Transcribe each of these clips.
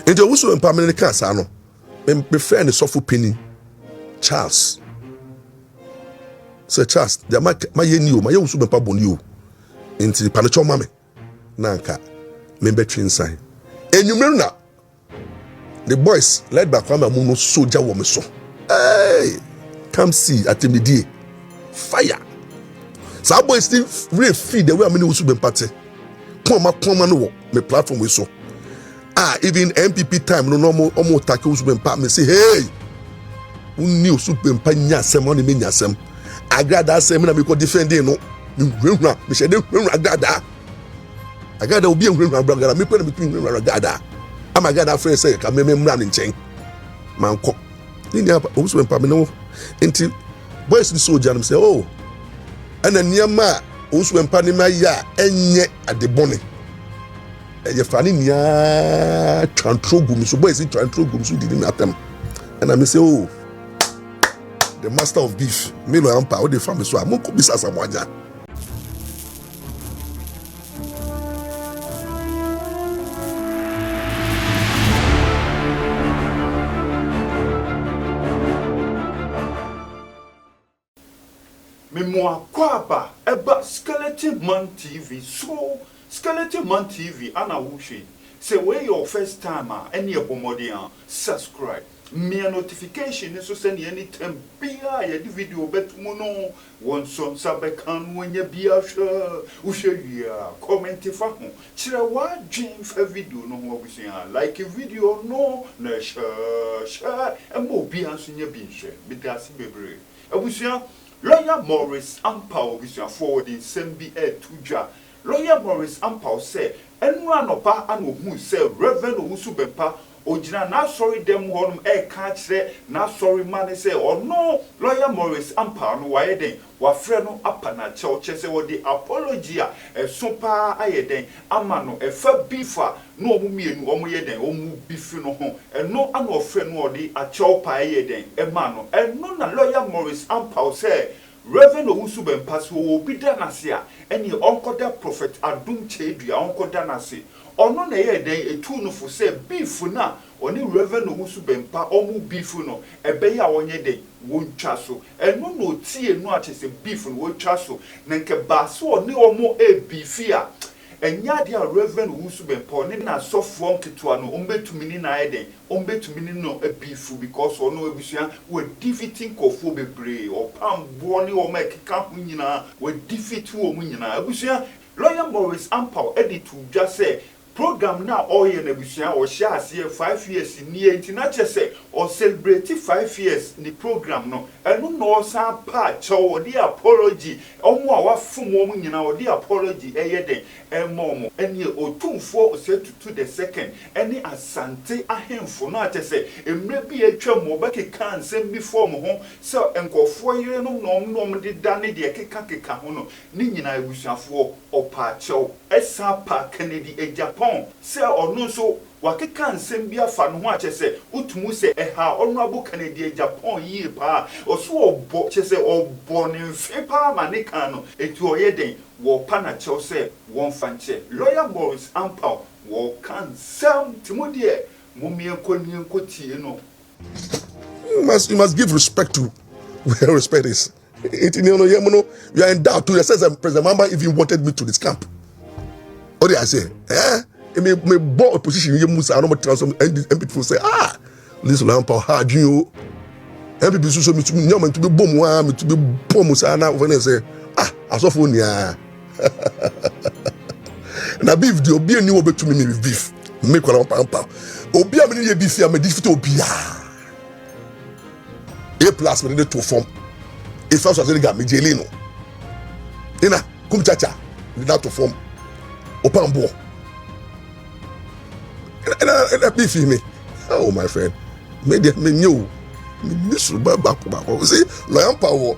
Into Owusu Bempah me ka sa no. Me friend sofo penny Charles. Sir Charles, the my yeni o, my Owusu Bempah boni o. Into panacho mame. Na nka me betwe nsan. Enyumere na the boys led by Kwame Amuno soldier wo me so. Hey, come see at the day. Fire. So boys still really feed the way I mean Owusu Bempah te. Come no me platform we so. Even MPP time no more take Owusu Bempah me say hey. Uni Owusu Bempah nya asem on me nya asem. Agrada asem na me ko defending no. Me hwehwa me shede hwehwa agrada. Agrada obi hwehwa agrada me ko na me hwehwa agrada. Ama agrada friend say ka me mra ne nchen. Manko. Ni Owusu Bempah me no enti boys the soldier them say oh. Ana niama Owusu Bempah ni ma ya enye adebone. Ye fani nia trantrogum so boys trantrogum so did me atem. And I say oh the master of beef me no Ampaw o de family so am ko bisa samwaja. Memoa kwaba eba Skeleton Man TV so Skeleton Man TV ana wushi say where your first time any abomodi subscribe me notification so send anytime bia ya di video betumo no won son sabekan wonye bia hwe wia comment fa ho kire wa dwen fa video no ho abusia like video no na share embo bia so nya bi nhwe bidasi bebre abusia Lawyer Morris Ampaw Abusia forwarding sembi tuja. Lawyer Morris Ampaw say enu anopa anu hu say Rev Owusu Bempah ojina na sorry dem honum ka kire na sorry man say oh no Lawyer Morris Ampaw no waye den wa frɛ no apana che say wo di apology a so pa ayeden ama no efa bifa no omu mienu omu yeden omu bifi no ho eno ana ofrɛ no odi achew pa ayeden ema no eno na Lawyer Morris Ampaw say Rev Owusu Bempah so obi da na se a eni onkoda prophet Adom Kyei dua onkoda na se ono na ye den etu no fo say beef na oni Rev Owusu Bempah omu beef no ebe ya wonye den wontwa so eno no tie no atese beef no wontwa so na nke ba so oni omu beef a enya dia Rev Owusu Bempah ni na sofo nketua no ombetumi ni na eden ombetumi ni no beef because ono ebusua we defeating kofo bebre opambo ni o mekeka ho nyina we defeat wo mu nyina ebusua Lawyer Morris Ampaw edit just say program na oye na busua o hia ase 5 years ni entina chese o celebrate 5 years ni program no enu no sa pa cho di apology omo a wafom omo nyina o di apology eyeden emomo eni Otumfuo to the second eni asante ahemfo no chese emre bi atwa mo ba keka nsem bi form ho so enkofo yire no nom de dane de keka ho no ni nyina ebusuafo opa cho esa pa Kennedy Agyapong say ono so wakeka nsem bia fa no ho achese utumu se eha honorable Kennedy Agyapong yi pa oso obo chese obo ne mfe pa manika no etu oyeden wo pa na che se won fanche Lawyer Morris Ampaw wo kan sam timodie momie nkotie no you must give respect to where respect is. You are in doubt to yourself. President Mamba even wanted me to this camp. What did I say? Me bought a position in Musa. I don't and people say, listen, Ampaw hard you. MPP so me to be bomb me to be bomb Musa now when they say, I saw for ya. Na beef the obi ni obetu me with beef. Make one Ampaw. Obi am ni beef am defeat obi A+ me dey to form. If I was going to get me jelino. Ina kum chacha without to form Opambo. And beef me. Oh my friend. Me new. Me should back. See, Lawyer Ampaw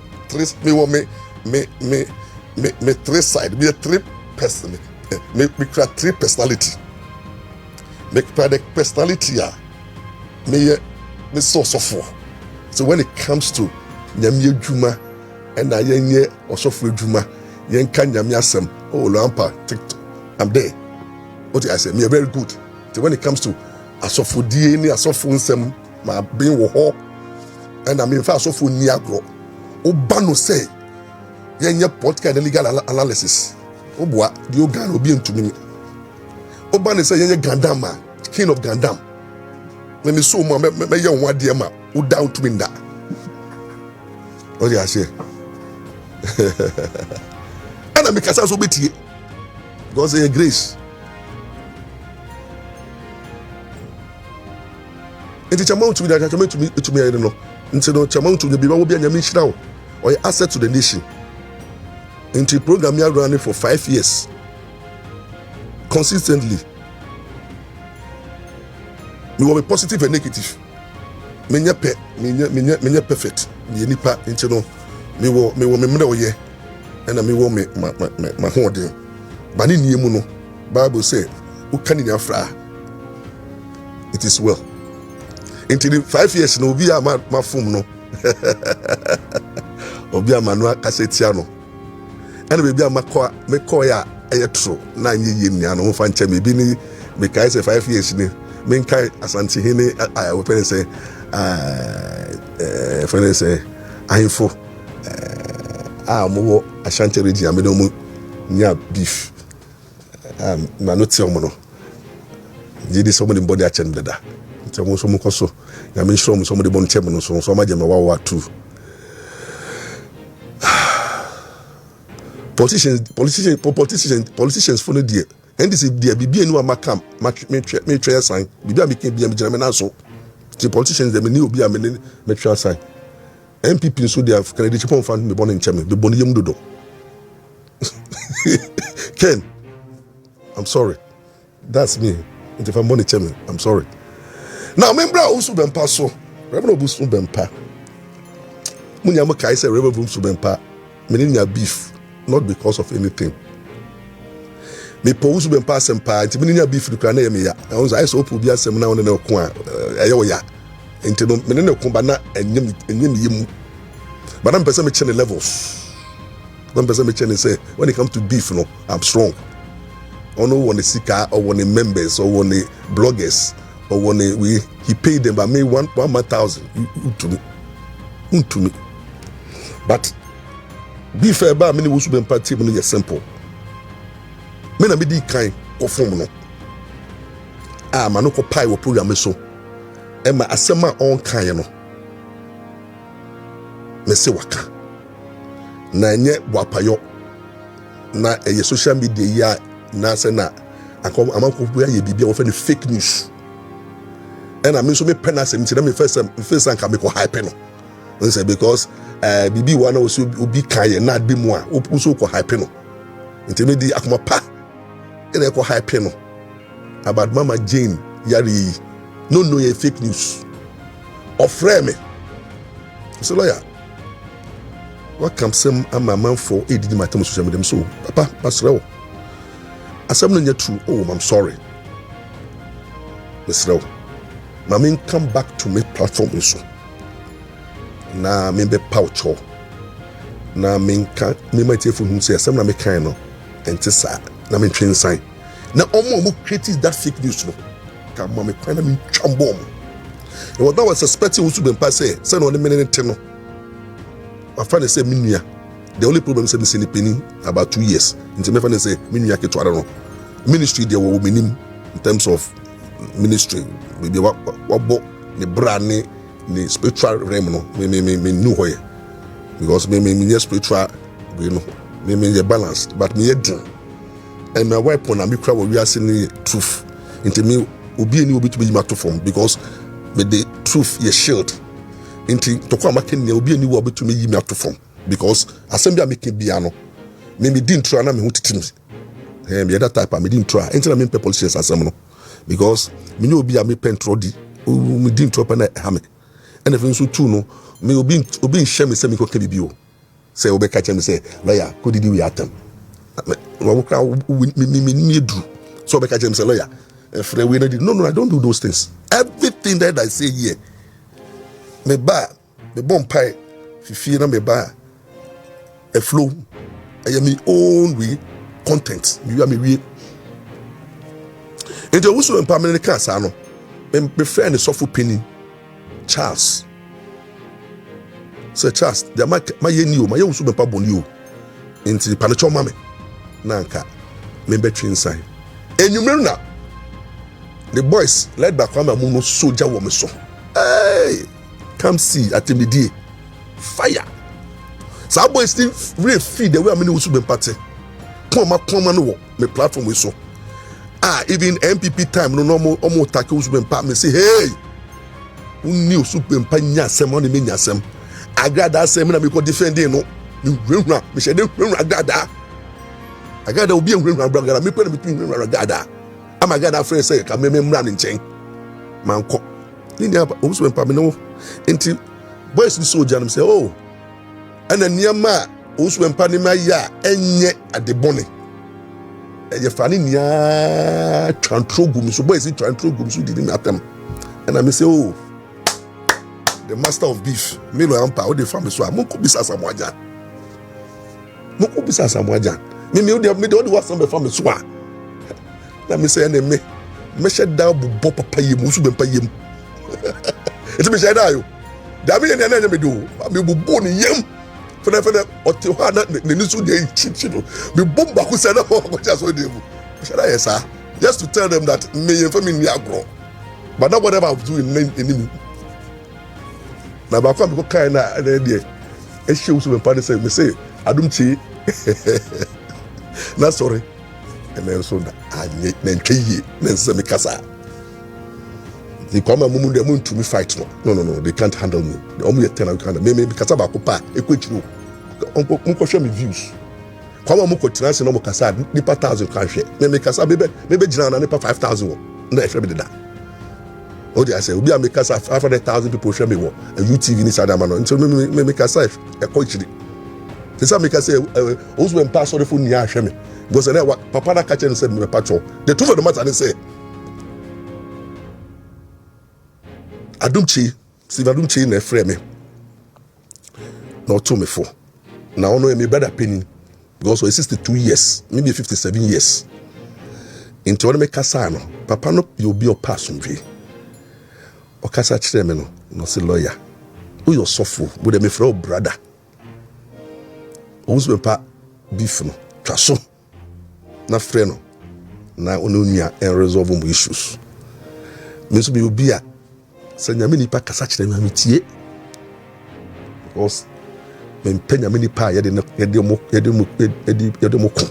me three side. Me three person. Me create three personality. Me create personality me so for. So when it comes to nyamye djuma and ayenye osofo djuma yenka nyamye asem Lawyer Ampaw TikTok I'm there. What I say me very good. So when it comes to asofodie ni asofo nsem ma ben wo ho and I mean fa asofo ni agro oba no say yenye political and legal analysis oboa di ogan obi ntumi oba no say yenye gandama king of gandam when me so me ye won ade ma o down to me nda o dey ase ana me kasa so betie because of grace. Enti chama to me that chama to me no nti no chama to me bi wo bia nyame hira wo or asset to the nation. Enti program ya running for 5 years consistently. Me will be positive and negative. Me nya perfect. Me nipa enti no me wo me mre oye and me wo me ma hoden. Bani niemu no Bible say who can in afra it is well. Until 5 years no be a ma fum no obi a manu akasetia no ene be bia me call ya true na nye nia no fa nche me bi ni me kai say 5 years ni me kai asante hene I will say friend say ahifo mo ashanti region me no mu nya beef na no tell mo no jidi so mo ni body achen dada tell so mo koso ya me show mo so mo de bon chem no so ma jema wa two politicians for no die and this dia bibia ni wa makam me twa sign bibia me ke bia me jina me na so the politicians dem ni obi a me twa sign MPP so they have credit chipon fan me bon ncheme be bon yem dodo Ken, I'm sorry. That's me. If I'm money chairman, I'm sorry. Now, member Owusu Bempah so. Rev Owusu Bempah. Munya mo kai say Rev Owusu Bempah. Me nya beef, not because of anything. Me po Owusu Bempah sempa. Nti me nya beef dukra na ye me ya. I so opu bi asem na won na ko a eye wo ya. Nti no me na ko ba na enyem yemu. But I'm person me chene levels. One person me say when it comes to beef, no, I'm strong. Or no one sika or one members or one bloggers or one he paid them by me 1,000 to me. But beef about many Owusu Bempah team no simple. Me na me di kind of form no. Manoko pie wo program so. E ma asema on kind no. Me se waka. Na nye wapayo na social media ya na se na amanko bu ya bibia wo fe ni fake news and I mean so me penance me tell me first anka me ko hype no say because bibi one also obi kan na be mu a so ko hype no nti me di akoma pa ene ko hype no about Mama Jane yari no ye fake news of frame so lawyer what comes some man for a did my time social media so papa pasrew asem no nya true oh I'm sorry pasrew mama come back to my platform so na me be pouch na me kan me ma tie fu say asem na me kan no enti sa na me twin sign na omo create that fake news no come mama kan na me twambom and what I was suspecting Owusu Bempah say no minute no I find say minia. The only problem is say penny about 2 years. Until me find say minia ke to no. Ministry there will minim in terms of ministry. Maybe what the brand ni spiritual realm no. Me new hoye. Because me spiritual you know. Me the balanced but me din. And my wife on me cry we are seeing truth. Until me obi ni obi to be matter form because me the truth ye shield. Inti tokwa making ne obi ani wo betumi yi me ato form because assembly making biano me din try na me hutitim me that type me din try inti na me politicians asem no because me no obi a me pentro di me din try pa na ha me and if so too no me obi share me say me ko ka bibio say obi ka chem say lawyer ko didi we atam wo kra me do so obi ka chem say lawyer free we no I don't do those things. Everything that I say here me ba me bon pie fifi na me ba a flow I am my own way content you are me we into Owusu Bempah me ka sa no me friend is sofu penny Charles. Sir Charles, there my yeni o, my Owusu Bempah boni o. Inti panacho mame. Nanka me betri inside. Enyumere na the boys led by Kwame Amuno soldier wo me so. Hey, come see atemidie. Fire. So boys still really feed the way I'm in Owusu Bempah te. Come no me platform we so. Even MPP time no omo take Owusu Bempah me say hey. Unni Owusu Bempah nya asem on me nya asem. Agrada asem na me ko defending no. Me nwura me shede nwura agrada. Agrada obi nwura agrada me pe na me twin nwura agrada. Am agrada friend say ka me mra ne nchen. Manko. Ni Owusu Bempah me no enti boys ni soldier no say oh. Ana niama Owusu Bempah ni ma ya enye adebone. Eye fani nia trantrogum so boys in trantrogum so did me atem. And I say oh the master of beef me no Ampaw o dey fam so am ko bisa samwajan. Mo ko bisa samwajan. Me the was some fam so a. Na me say na me shed down bo papa yem Owusu Bempah yem. It me shed down yo. Da me na me do. Me bo ni yem. For the na ni so dey chip me bomba ko say na ko just so dey mu. Just to tell them that me yem family ni agro. But not whatever I'm doing in na ba kwa me ko kai na dey e she Owusu Bempah say me say Adom Kyei na sorry and then so na anye na Kyei na se me kasa the kwama mumu dem to me fight no they can't handle me the omu yet na can me kasa ba ko pa e ko chiro onko show me views kwama mu ko transe no mo kasa nipa 1000 kan hwe me kasa be gina na nipa 5000 wo na e hwe be da. Oh, I say, we are making 500,000 people show me what a UTV ni sada mano. Until me make a safe a coach. They say make say Owusu Bempah sorry for nia show me. Because then what Papa na catch and said me patrol. The truth of the matter they say Adom Kyei, see Adom Kyei na frame me. No to me for. Now no me brother penny because we 62 years, maybe 57 years. Into when me kasa no, Papa no you be your person we. Okasa chire me no say lawyer who your suffer with me for brother Owusu Bempah beef no twaso na frɛ no na onunya and resolve mo issues me so be obi a sɛ nyame nipa kasa chire me tie because me penya me nipa yede mo ko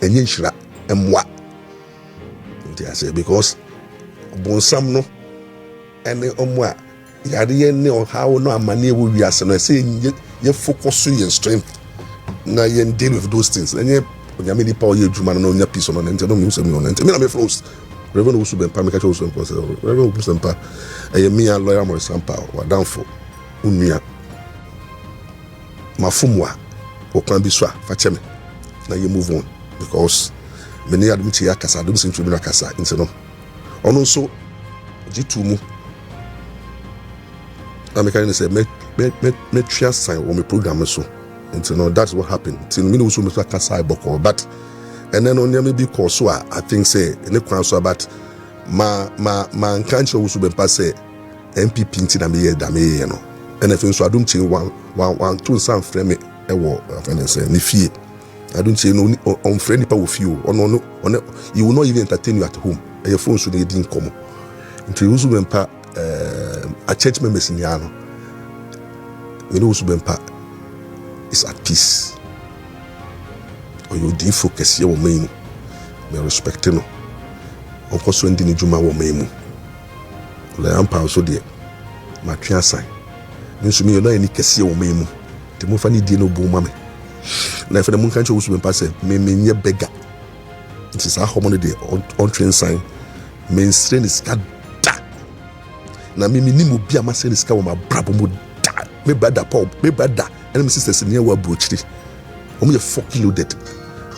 enye nhira emwa nti I say because bonsam no ene omwa yare ne o how no amane wo wiase no say ye focus your strength na ye deal with those things enye onyame nipa o ye adwuma no nya peace no nti no me so me on nti me na me frost Rev Owusu Bempah me ka Owusu Bempah Rev Owusu Bempah eye me a lawyer mo Ampaw wa down for unua mafumwa o kan bi so a fa che me na ye move on because me ne Adom Kyei akasa Adom Kyei ntumi akasa nti no ono nso jitu mu I'm kind of say me try sign on my program so and you know that's what happened till me no so me kasa iboko but and then only maybe cause so I think say any kwan so about ma can't Owusu Bempah say MPP nti na me ye da me ye no and if so Adom Kyei one two some frame me e wo and say ni fie Adom Kyei no on friend nipa wo fie o no you will not even entertain you at home and your phone so dey din komo nti Owusu Bempah a church members in Yano. We know Owusu Bempah is at peace. Or you did focus here on me. Me respect no. Of course, when did you ma me? Le Ampaw so dear. My tria sign. Means me you know any kesi on me. The mo fani di no bo mame. Na if the mon kan Owusu Bempah say me nye beggar. It is a homony day on train sign. Me strain is God. Na me ni mo bia ma se ni sika wo ma brabo mo da me brother Paul me brother and my sisters near wa brochiri o me fucking loaded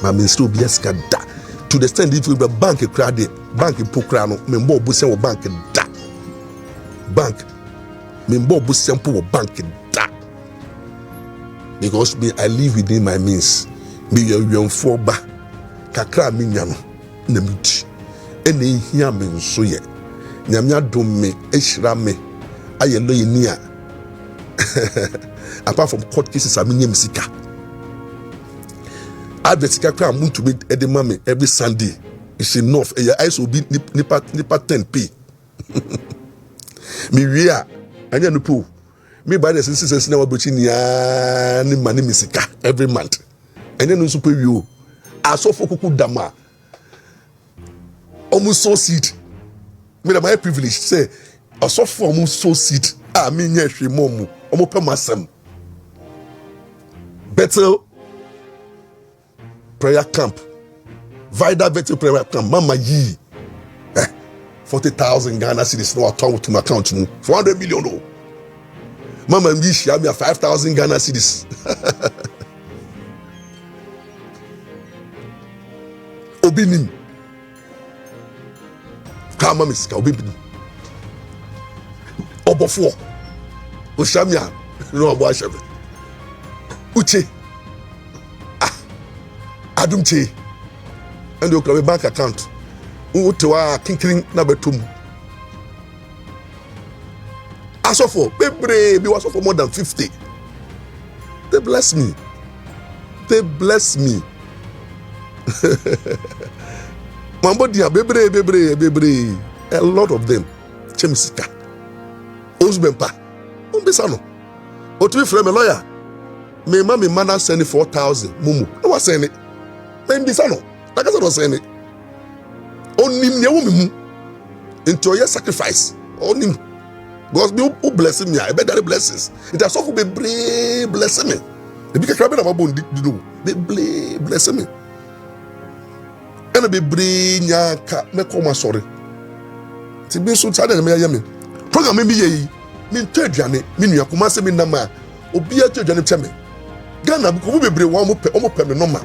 ma me still bia sika da to the stand if we be bank kra de bank po kra no me mbo busen wo bank da bank me mbo busen po wo bank da because me I live within my means me yon for ba kakra me nya no na me di ene hia me nso ye nyamia dom me ehira me aye lo yeni a apart from court cases aminyem sika advertika kwa muntu me ede ma me every Sunday is enough I so be nipa 10p me wie a anya no po me buy the sense na wabochi nia ni mani misika every month anya no super wi o asofo kuku dama almost so seed me na my privilege say asofo almost so seed a me nya hwe momu omo pe masem Bethel prayer camp Vida Bethel prayer camp mama yi 40,000 Ghana cedis no account to my account mu 400 million no mama mi share me 5,000 Ghana cedis obinim kama misika obinim obofo o shamia no abo ashebe uche Adom Kyei and you have a bank account utewa kinkring na betum asofo bebre be was for more than 50. They bless me mambo dia bebre a lot of them chemisika Owusu Bempah umbisa no Otumfuo me lawyer me mana send 4,000 mumu no was send it mbisa no like I said was send it onim ne wo me mu into your sacrifice onim because me who blessing me I bet that blessings it has also be blessing me the big crab na mabo do be blessing me and be nya ka me come sorry ti bi so tade me ya me program me yi me ntwaduane me nua kuma se me nama obi atwaduane teme Ghana ko be wo mo pe me normal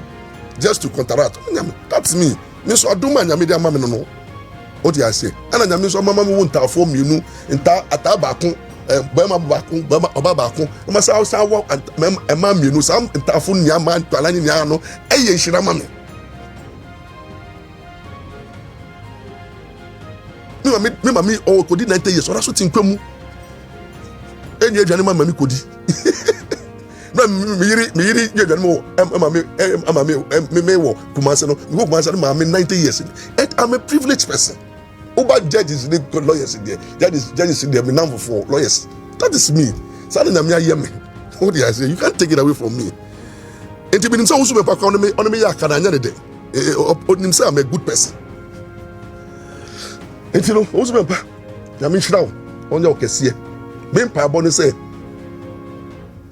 just to counteract that's me so aduma nyame dia ma me no what you say ana nyame so mama me wonta fo mienu nta atabako bema babako bema obabako ma sa wo ma mienu sam nta fo nia ma ntwala ni nia no eye nhira ma me me mami o kodi 90 years ora so tinkwam enye aduane ma mami kodi na me yiri aduane mo me wo kumase no me kumase no ma me 90 years and I'm a privileged person. Over judges, they got lawyers in there. Judges in there, me number for lawyers. That is me. Suddenly, I'm here. What do I say? You can't take it away from me. And to be so Owusu Bempah on me, I can't answer it. I'm a good person. And you know, Owusu Bempah, I'm in Shroud on your case here. Bempah Bonnie say,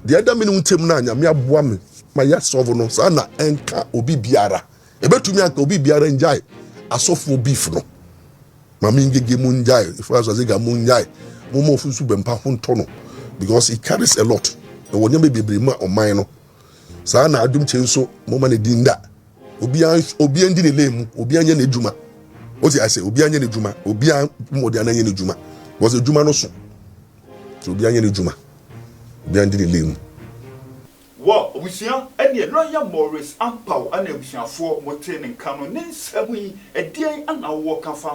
the other minute, Tim Nanya, me a woman, my yes, no, Sana, and Ka Obi Biara. A bet to me, Obi Biara and Jai, a soft for beef no. Mami ngege munjai if I was a munjai momo Owusu Bempah hontono because he carries a lot e wonye be bebre ma oman no sa na Adom Kyei so moma ne dinda obi andi ne lemu obi anya ne djuma what I say obi anya ne djuma obi an modi ananya ne djuma was a djuma no so obi anya ne djuma obi andi ne lemu wa obusia ene lawyer Morris Ampaw ana obusiafo mote ne nka no ne nsam yi edien ana wo ka fa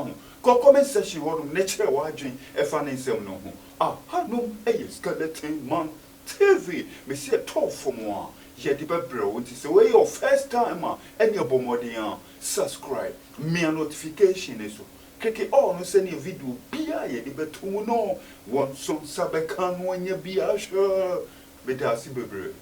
ho comment section hodum ne kire wa adwen efa ne nsam no ho hanom skeleton man TV me see top from one ye di bebre wonti say we your first time any obomodian subscribe me notification eso click all no send your video bia ye di betum no won so sabeka no nya bia sure be da si bebre